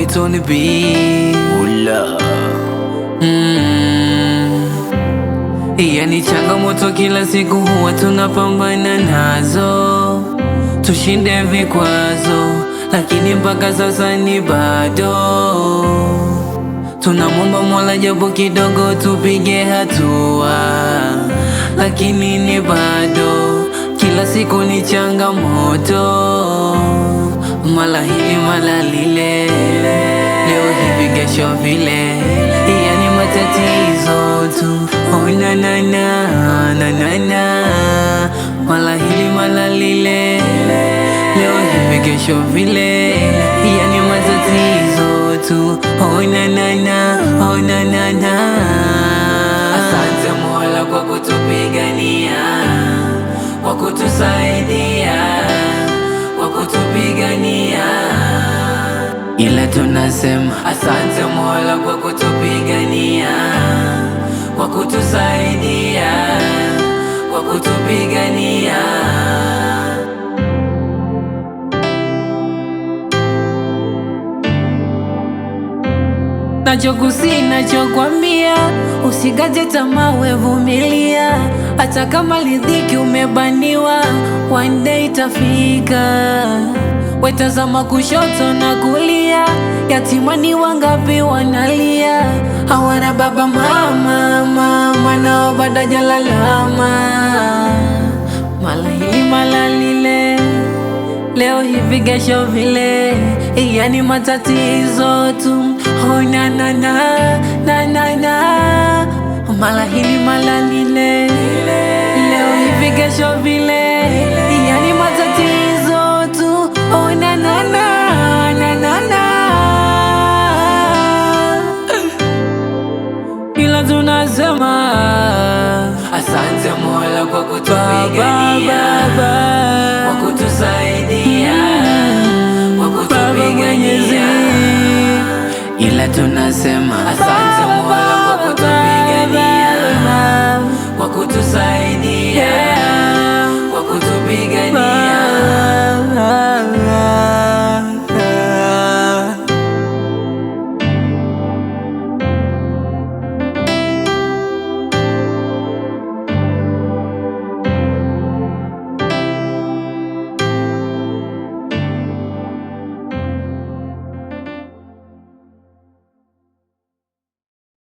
beat on the beat. Ula. Yani changamoto kila siku huwa tunapambana nazo, tushinde vikwazo, lakini mpaka sasa ni bado. Tunamwomba Mola japo kidogo tupige hatua, lakini ni bado. Kila siku ni changamoto, mala hili mala lile, leo hivi kesho vile, yani matatizo tu. Oh na na na na na na, mala hili mala lile, leo hivi kesho vile, yani matatizo tu. Oh na na na, oh na na na. Asante Mola kwa kutupigania, kwa kutusaidia, kwa kutupigania. Ila tunasema asante Mola kwa kutupigania, kwa kutusaidia, kwa kutupigania. Nachokusi nachokwambia, usikate tamaa, we vumilia. Hata kama riziki umebaniwa, one day itafika. Wetazama kushoto na kulia, yatima ni wangapi wanalia, hawana baba mama, mama nao bado jalalama. Mala hili mala lile, leo hivi kesho vile, yani matatizo tu. Oh na na na na na na, mala hili mala lile, leo hivi kesho vile, yani matatizo tu. Oh na na na na na na, ila tunasema asante Mola kwa kutupigania, kwa kutusaidia, kwa kutupigania. Ila tunasema asante